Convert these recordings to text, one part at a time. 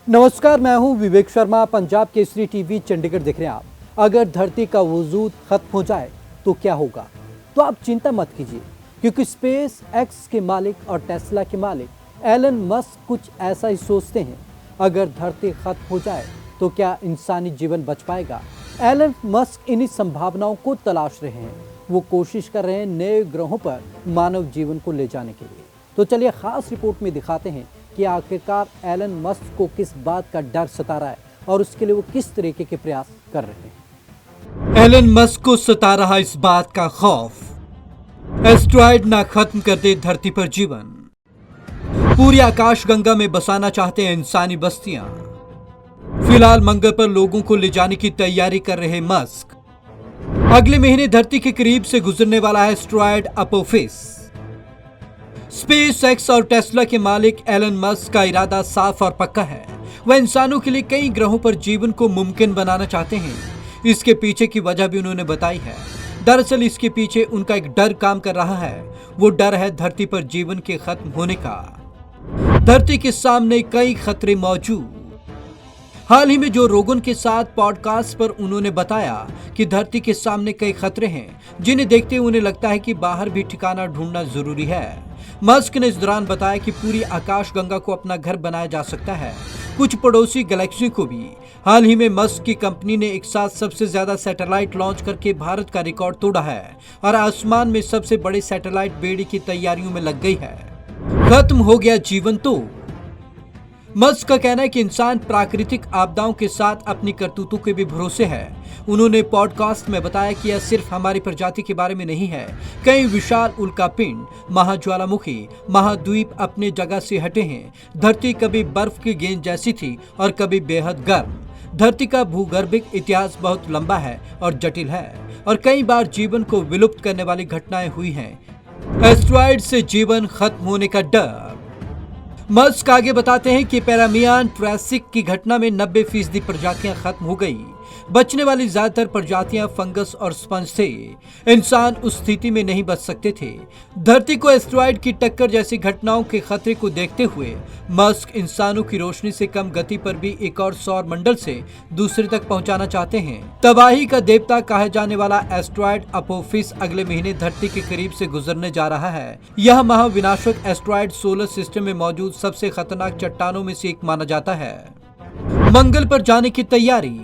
नमस्कार, मैं हूं विवेक शर्मा। पंजाब केसरी टीवी चंडीगढ़ देख रहे हैं आप। अगर धरती का वजूद खत्म हो जाए तो क्या होगा? तो आप चिंता मत कीजिए, क्योंकि स्पेस एक्स के मालिक और टेस्ला के मालिक एलन मस्क कुछ ऐसा ही सोचते हैं। अगर धरती खत्म हो जाए तो क्या इंसानी जीवन बच पाएगा? एलन मस्क इन्हीं संभावनाओं को तलाश रहे हैं। वो कोशिश कर रहे हैं नए ग्रहों पर मानव जीवन को ले जाने के लिए। तो चलिए खास रिपोर्ट में दिखाते हैं कि आखिरकार एलन मस्क को किस बात का डर सता रहा है और उसके लिए वो किस तरीके के प्रयास कर रहे हैं। एलन मस्क को सता रहा इस बात का खौफ, एस्टेरॉयड ना खत्म कर दे धरती पर जीवन। पूरी आकाशगंगा में बसाना चाहते हैं इंसानी बस्तियां। फिलहाल मंगल पर लोगों को ले जाने की तैयारी कर रहे मस्क। अगले महीने धरती के करीब से गुजरने वाला है एस्टेरॉयड अपोफिस। स्पेस एक्स और टेस्ला के मालिक एलन मस्क का इरादा साफ और पक्का है। वह इंसानों के लिए कई ग्रहों पर जीवन को मुमकिन बनाना चाहते हैं। इसके पीछे की वजह भी उन्होंने बताई है। दरअसल इसके पीछे उनका एक डर काम कर रहा है। वो डर है धरती पर जीवन के खत्म होने का। धरती के सामने कई खतरे मौजूद। हाल ही में जो रोगन के साथ पॉडकास्ट पर उन्होंने बताया कि धरती के सामने कई खतरे हैं, जिन्हें देखते हुए उन्हें लगता है कि बाहर भी ठिकाना ढूंढना जरूरी है। मस्क ने इस दौरान बताया कि पूरी आकाशगंगा को अपना घर बनाया जा सकता है, कुछ पड़ोसी गैलेक्सी को भी। हाल ही में मस्क की कंपनी ने एक साथ सबसे ज्यादा सैटेलाइट लॉन्च करके भारत का रिकॉर्ड तोड़ा है और आसमान में सबसे बड़े सैटेलाइट बेड़ी की तैयारियों में लग गई है। खत्म हो गया जीवन तो मस्क का कहना है कि इंसान प्राकृतिक आपदाओं के साथ अपनी करतूतों के भी भरोसे है। उन्होंने पॉडकास्ट में बताया कि यह सिर्फ हमारी प्रजाति के बारे में नहीं है। कई विशाल उल्कापिंड, महाज्वालामुखी, महाद्वीप अपने जगह से हटे हैं। धरती कभी बर्फ की गेंद जैसी थी और कभी बेहद गर्म। धरती का भूगर्भिक इतिहास बहुत लंबा है और जटिल है और कई बार जीवन को विलुप्त करने वाली घटनाएं हुई हैं। एस्टेरॉयड से जीवन खत्म होने का डर। मस्क आगे बताते हैं कि पैरामियान ट्रैसिक की घटना में 90% प्रजातियां खत्म हो गई। बचने वाली ज्यादातर प्रजातियां फंगस और स्पंज थे। इंसान उस स्थिति में नहीं बच सकते थे। धरती को एस्टेरॉयड की टक्कर जैसी घटनाओं के खतरे को देखते हुए मस्क इंसानों की रोशनी से कम गति पर भी एक और सौर मंडल से दूसरे तक पहुंचाना चाहते हैं। तबाही का देवता कहे जाने वाला एस्टेरॉयड अपोफिस अगले महीने धरती के करीब से गुजरने जा रहा है। यह महाविनाशक एस्टेरॉयड सोलर सिस्टम में मौजूद सबसे खतरनाक चट्टानों में से एक माना जाता है। मंगल पर जाने की तैयारी।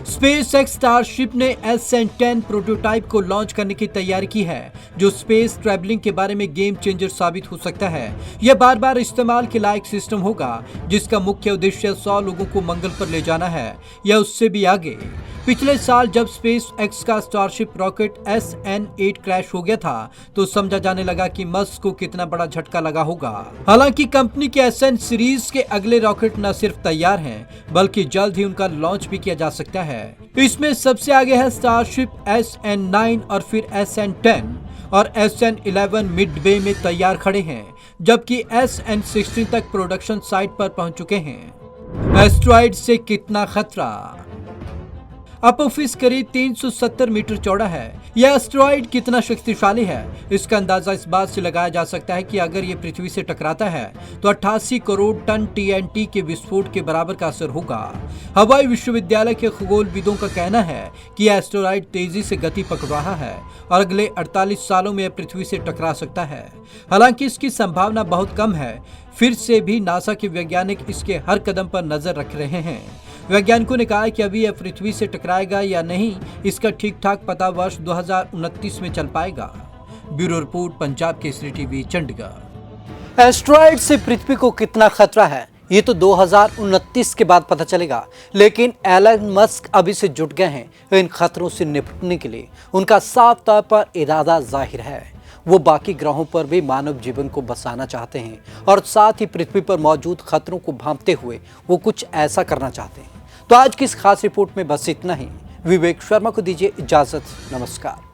स्पेस एक्स स्टारशिप ने SN10 प्रोटोटाइप को लॉन्च करने की तैयारी की है, जो स्पेस ट्रैवलिंग के बारे में गेम चेंजर साबित हो सकता है। यह बार बार इस्तेमाल के लायक सिस्टम होगा, जिसका मुख्य उद्देश्य 100 लोगों को मंगल पर ले जाना है या उससे भी आगे। पिछले साल जब स्पेस एक्स का स्टारशिप रॉकेट SN8 क्रैश हो गया था, तो समझा जाने लगा कि मस्क को कितना बड़ा झटका लगा होगा। हालांकि कंपनी के SN सीरीज के अगले रॉकेट न सिर्फ तैयार हैं, बल्कि जल्द ही उनका लॉन्च भी किया जा सकता है। इसमें सबसे आगे है स्टारशिप SN9 और फिर SN10 और SN11 मिड बे में तैयार खड़े हैं, जबकि SN16 तक प्रोडक्शन साइट पर पहुंच चुके हैं। एस्टेरॉयड से कितना खतरा। अपोफिस करीब 370 मीटर चौड़ा है। यह एस्टेरॉयड कितना शक्तिशाली है, इसका अंदाजा इस बात से लगाया जा सकता है कि अगर ये पृथ्वी से टकराता है तो 88 करोड़ टन TNT के विस्फोट के बराबर का असर होगा। हवाई विश्वविद्यालय के खगोलविदों का कहना है कि यह एस्टेरॉयड तेजी से गति पकड़ रहा है और अगले 48 सालों में यह पृथ्वी से टकरा सकता है। हालांकि इसकी संभावना बहुत कम है। फिर से भी नासा के वैज्ञानिक इसके हर कदम पर नजर रख रहे हैं। वैज्ञानिकों ने कहा कि अभी यह पृथ्वी से टकराएगा या नहीं, इसका ठीक ठाक पता वर्ष 2029 में चल पाएगा। Bureau report, Punjab Kesari TV Chandigarh. Asteroid से पृथ्वी को कितना खतरा है, ये तो 2029 के बाद पता चलेगा। लेकिन एलन मस्क अभी से जुट गए हैं इन खतरों से निपटने के लिए। उनका साफ तौर पर इरादा जाहिर है। वो बाकी ग्रहों पर भी मानव जीवन को बसाना चाहते हैं और साथ ही पृथ्वी पर मौजूद खतरों को भांपते हुए वो कुछ ऐसा करना चाहते हैं। तो आज की इस खास रिपोर्ट में बस इतना ही। विवेक शर्मा को दीजिए इजाजत। नमस्कार।